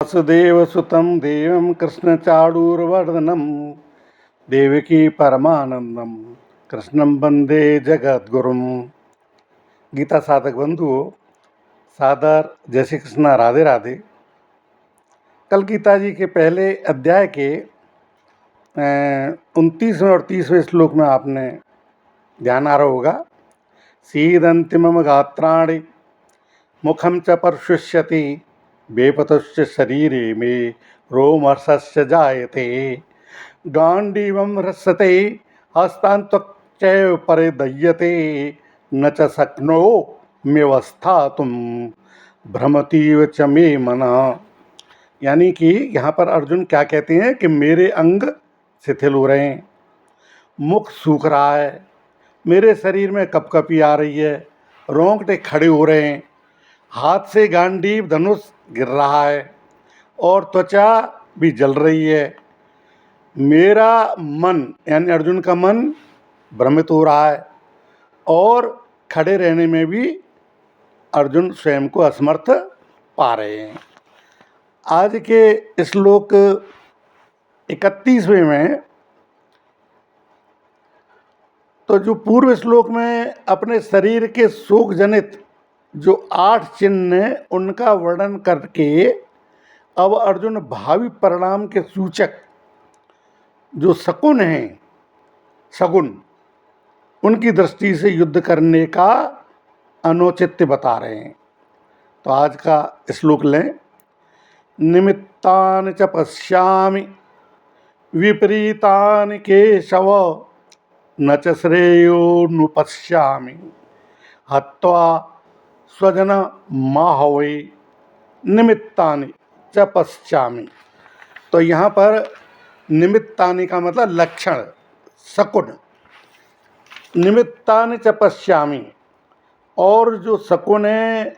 वसुदेवसुतं देवं कृष्णचाडूरवर्धनं देवकी परमानंदम कृष्णं वंदे जगद्गुरुम। गीता साधक बंधुओं, सादर जय श्री कृष्णा, राधे राधे। कल गीता जी के पहले अध्याय के 29वें और 30वें श्लोक में आपने ध्यान आ रहा होगा। सीदन्ति मम गात्राणि मुखम च परशुष्यति वेपतुश्च शरीरे मे रोमहर्षस्य जायते गांडीवं हृष्यते हस्तान्त्वक्चैव परिदह्यते न च शक्नो मेवस्थातुं भ्रमतीव च मे मनः। यानी कि यहाँ पर अर्जुन क्या कहते हैं कि मेरे अंग शिथिल हो रहे हैं, मुख सूख रहा है, मेरे शरीर में कपकपी आ रही है, रोंगटे खड़े हो रहे हैं, हाथ से गांडीव धनुष गिर रहा है और त्वचा भी जल रही है। मेरा मन यानी अर्जुन का मन भ्रमित हो रहा है और खड़े रहने में भी अर्जुन स्वयं को असमर्थ पा रहे हैं। आज के श्लोक 31वें में तो जो पूर्व श्लोक में अपने शरीर के शोक जनित जो 8 चिन्ह उनका वर्णन करके अब अर्जुन भावी परिणाम के सूचक जो शकुन हैं, शगुन, उनकी दृष्टि से युद्ध करने का अनौचित्य बता रहे हैं। तो आज का श्लोक लें। निमित्तानि च पश्यामि विपरीतानि केशव न च श्रेयोनुपश्यामि हत्वा स्वजन माहवे निमित्तानि च पश्यामि। तो यहाँ पर निमित्तानि का मतलब लक्षण, शकुन। निमित्तानि च पश्यामि, और जो शकुन है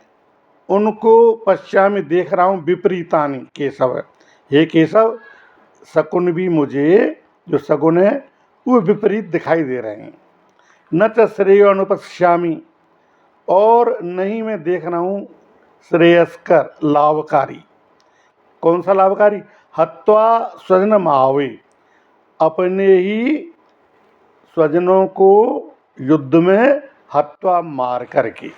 उनको पश्यामि देख रहा हूँ। विपरीतानि केशव, हे केशव, शकुन भी मुझे जो शकुन है वो विपरीत दिखाई दे रहे हैं। न च श्रेय अनुपश्यामि, और नहीं मैं देख रहा हूँ श्रेयस्कर, लाभकारी। कौन सा लाभकारी? हत्वा स्वजन मावे, अपने ही स्वजनों को युद्ध में हत्वा मार करके।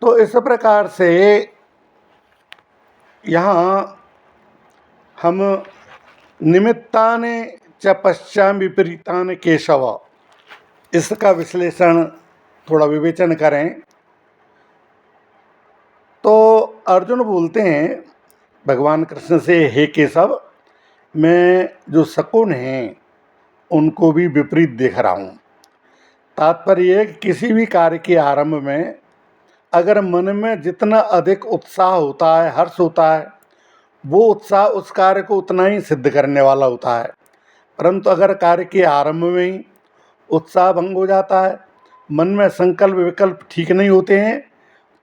तो इस प्रकार से यहाँ हम निमित्तानि च पश्यामि विपरीतानि केशव, इसका विश्लेषण थोड़ा विवेचन करें तो अर्जुन बोलते हैं भगवान कृष्ण से, हे केशव, मैं जो शकुन हैं उनको भी विपरीत देख रहा हूँ। तात्पर्य है कि किसी भी कार्य के आरंभ में अगर मन में जितना अधिक उत्साह होता है, हर्ष होता है, वो उत्साह उस कार्य को उतना ही सिद्ध करने वाला होता है। परंतु अगर कार्य के आरंभ में ही उत्साह भंग हो जाता है, मन में संकल्प विकल्प ठीक नहीं होते हैं,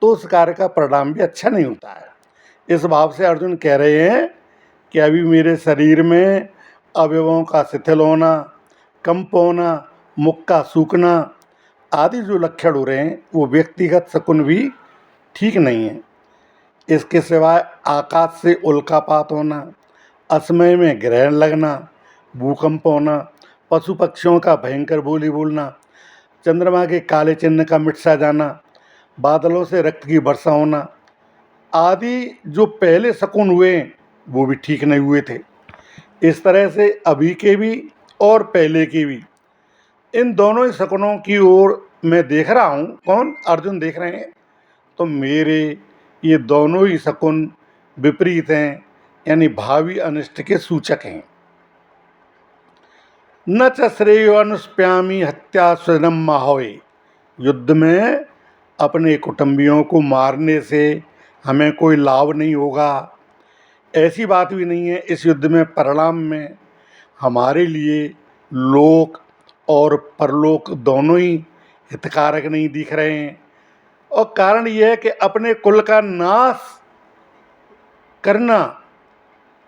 तो उस कार्य का परिणाम भी अच्छा नहीं होता है। इस भाव से अर्जुन कह रहे हैं कि अभी मेरे शरीर में अवयवों का शिथिल होना, कंप होना, मुख का सूखना आदि जो लक्षण हो रहे हैं वो व्यक्तिगत शकुन भी ठीक नहीं है। इसके सिवाय आकाश से उल्कापात होना, असमय में ग्रहण लगना, भूकंप होना, पशु पक्षियों का भयंकर बोली बोलना, चंद्रमा के काले चिन्ह का मिट सा जाना, बादलों से रक्त की वर्षा होना आदि जो पहले शकुन हुए वो भी ठीक नहीं हुए थे। इस तरह से अभी के भी और पहले के भी इन दोनों ही शकुनों की ओर मैं देख रहा हूँ। कौन? अर्जुन देख रहे हैं। तो मेरे ये दोनों ही शकुन विपरीत हैं, यानी भावी अनिष्ट के सूचक हैं। न च श्रेयो अनुष्प्यामी हत्या स्वजनम माहवे, युद्ध में अपने कुटुंबियों को मारने से हमें कोई लाभ नहीं होगा, ऐसी बात भी नहीं है। इस युद्ध में परिणाम में हमारे लिए लोक और परलोक दोनों ही हितकारक नहीं दिख रहे हैं। और कारण यह है कि अपने कुल का नाश करना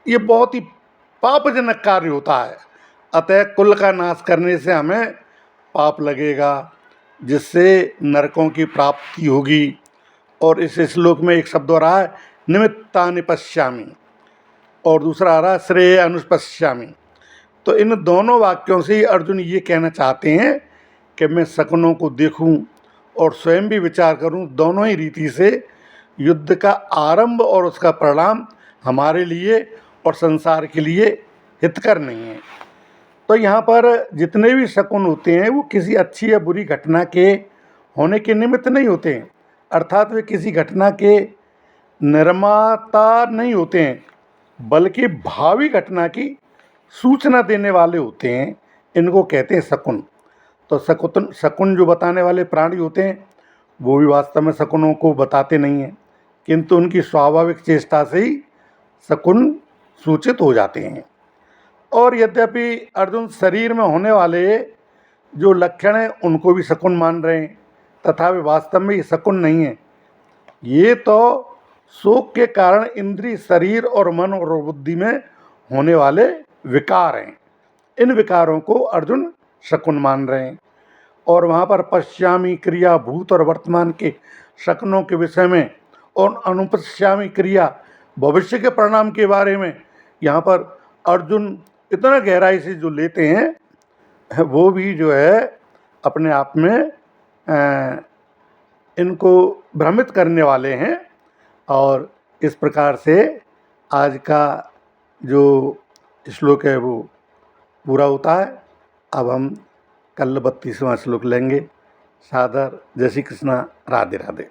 ये बहुत ही पापजनक कार्य होता है। अतः कुल का नाश करने से हमें पाप लगेगा, जिससे नरकों की प्राप्ति होगी। और इस श्लोक में एक शब्द आ रहा है निमित्तानि पश्यामि और दूसरा आ रहा है श्रेय अनुपश्यामि। तो इन दोनों वाक्यों से अर्जुन ये कहना चाहते हैं कि मैं शकुनों को देखूं और स्वयं भी विचार करूं। दोनों ही रीति से युद्ध का आरंभ और उसका परिणाम हमारे लिए और संसार के लिए हितकर नहीं है। तो यहाँ पर जितने भी शकुन होते हैं वो किसी अच्छी या बुरी घटना के होने के निमित्त नहीं होते हैं, अर्थात वे किसी घटना के निर्माता नहीं होते हैं, बल्कि भावी घटना की सूचना देने वाले होते हैं। इनको कहते हैं शकुन। तो शकुन जो बताने वाले प्राणी होते हैं वो भी वास्तव में शकुनों को बताते नहीं हैं, किंतु उनकी स्वाभाविक चेष्टा से ही शकुन सूचित हो जाते हैं। और यद्यपि अर्जुन शरीर में होने वाले जो लक्षण हैं उनको भी शकुन मान रहे हैं, तथा वे वास्तव में ये शकुन नहीं है। ये तो शोक के कारण इंद्रिय, शरीर और मन और बुद्धि में होने वाले विकार हैं। इन विकारों को अर्जुन शकुन मान रहे हैं। और वहाँ पर पश्यामी क्रिया भूत और वर्तमान के शकुनों के विषय में और अनुपश्यामी क्रिया भविष्य के परिणाम के बारे में यहाँ पर अर्जुन इतना गहराई से जो लेते हैं वो भी जो है अपने आप में इनको भ्रमित करने वाले हैं। और इस प्रकार से आज का जो श्लोक है वो पूरा होता है। अब हम कल 32वां श्लोक लेंगे। सादर, जय श्री कृष्णा, राधे राधे।